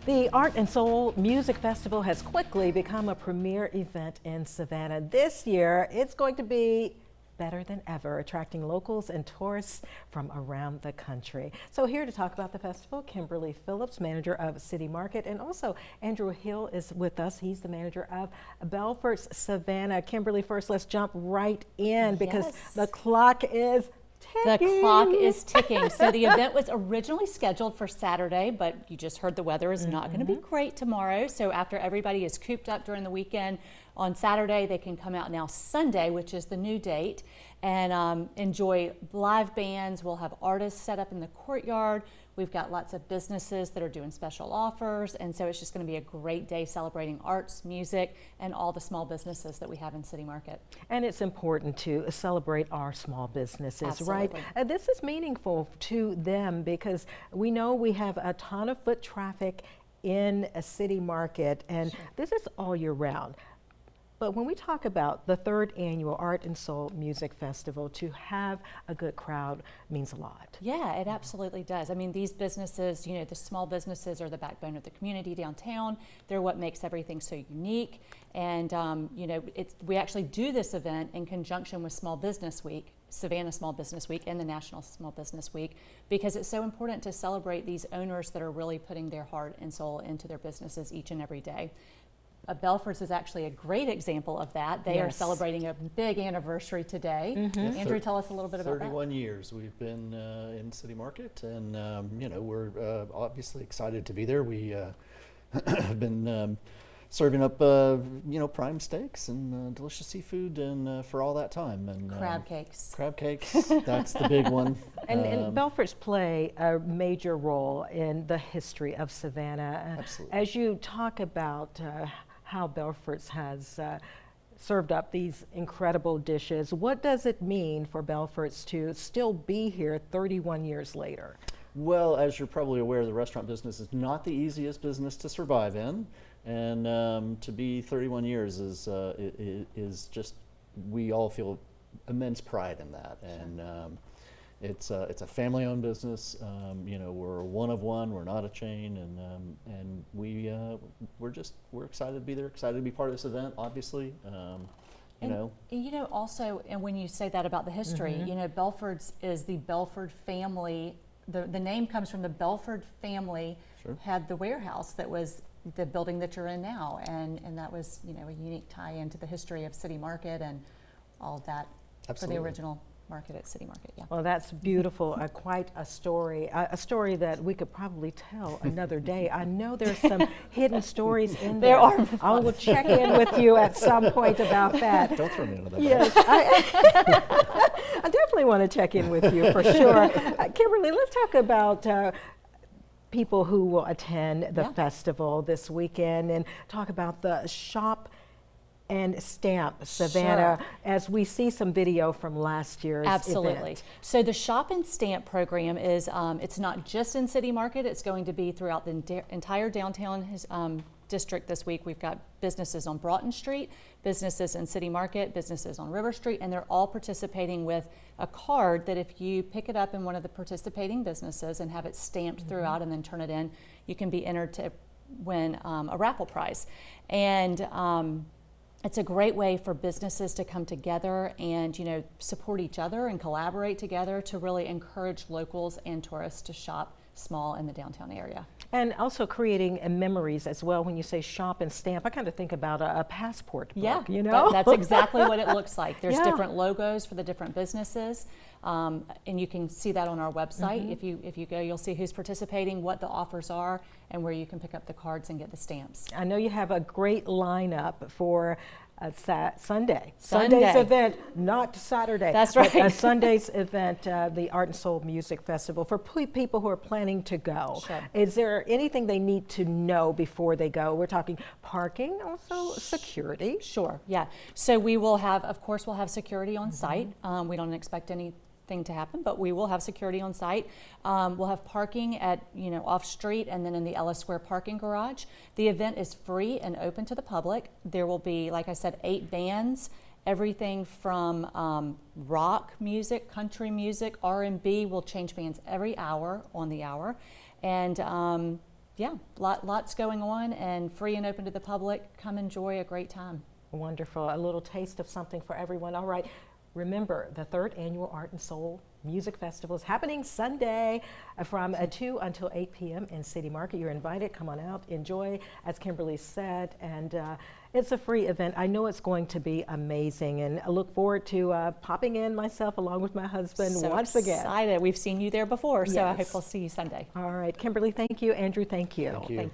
The Art and Soul Music Festival has quickly become a premier event in Savannah. This year, it's going to be better than ever, attracting locals and tourists from around the country. So here to talk about the festival, Kimberly Phillips, manager of City Market, and also Andrew Hill is with us. He's the manager of Belford's Savannah. Kimberly, first let's jump right in because the clock is ticking. The clock is ticking. So the event was originally scheduled for Saturday, but you just heard the weather is not going to be great tomorrow. So after everybody is cooped up during the weekend, on Saturday they can come out now Sunday, which is the new date, and enjoy live bands. We'll have artists set up in the courtyard. We've got lots of businesses that are doing special offers, and so it's just going to be a great day celebrating arts, music, and all the small businesses that we have in City Market. And it's important to celebrate our small businesses, Absolutely. right? This is meaningful to them because we know we have a ton of foot traffic in a City Market, and this is all year round. But when we talk about the third annual Art and Soul Music Festival, to have a good crowd means a lot. Yeah, it absolutely does. I mean, these businesses, you know, the small businesses are the backbone of the community downtown. They're what makes everything so unique. And, you know, we actually do this event in conjunction with Small Business Week, Savannah Small Business Week, and the National Small Business Week, because it's so important to celebrate these owners that are really putting their heart and soul into their businesses each and every day. Belford's is actually a great example of that. They are celebrating a big anniversary today. Andrew, tell us a little bit about that. 31 years we've been in City Market, and you know, we're obviously excited to be there. We have been serving up you know, prime steaks and delicious seafood, and for all that time. And crab cakes. Crab cakes, that's the big one. And Belford's play a major role in the history of Savannah. Absolutely. As you talk about how Belford's has served up these incredible dishes, what does it mean for Belford's to still be here 31 years later? Well, as you're probably aware, the restaurant business is not the easiest business to survive in, and to be 31 years is just, we all feel immense pride in that. And it's a family-owned business. You know, we're one of one. We're not a chain, and we're excited to be there. Excited to be part of this event. Obviously, you know. You know, also, and when you say that about the history, you know, Belford's is the Belford family. The name comes from the Belford family had the warehouse that was the building that you're in now, and that was, you know, a unique tie into the history of City Market and all of that. Absolutely. For the original market at City Market. Well, that's beautiful. Quite a story that we could probably tell another day. I know there's some hidden stories in there. There are. I will check in with you at some point about that. Don't throw me under that. Yes, I definitely want to check in with you for sure. Kimberly, let's talk about people who will attend the festival this weekend and talk about the Shop and Stamp Savannah, as we see some video from last year's event. So the Shop and Stamp program is, it's not just in City Market, it's going to be throughout the entire downtown district this week. We've got businesses on Broughton Street, businesses in City Market, businesses on River Street, and they're all participating with a card that if you pick it up in one of the participating businesses and have it stamped throughout and then turn it in, you can be entered to win a raffle prize. And it's a great way for businesses to come together and, you know, support each other and collaborate together to really encourage locals and tourists to shop small in the downtown area. And also creating memories as well. When you say Shop and Stamp, I kind of think about a passport book, you know? That's exactly what it looks like. There's different logos for the different businesses, and you can see that on our website. If you go, you'll see who's participating, what the offers are, and where you can pick up the cards and get the stamps. I know you have a great lineup for Sunday's event, not Saturday. That's right. But Sunday's event, the Art and Soul Music Festival, for people who are planning to go. Is there anything they need to know before they go? We're talking parking, also security. Sure, yeah. So we will have, of course, we'll have security on site. We don't expect anything to happen, but we will have security on site. We'll have parking at, you know, off street and then in the Ellis Square parking garage. The event is free and open to the public. There will be, like I said, 8 bands, everything from rock music, country music, R&B. We'll change bands every hour on the hour. And yeah, lots going on and free and open to the public. Come enjoy a great time. Wonderful. A little taste of something for everyone. All right. Remember, the 3rd Annual Art and Soul Music Festival is happening Sunday from 2 until 8 p.m. in City Market. You're invited. Come on out. Enjoy, as Kimberly said. And it's a free event. I know it's going to be amazing. And I look forward to popping in myself along with my husband So once again. excited. We've seen you there before, so I Yes. hope we'll see you Sunday. All right. Kimberly, thank you. Andrew, thank you. Thank you.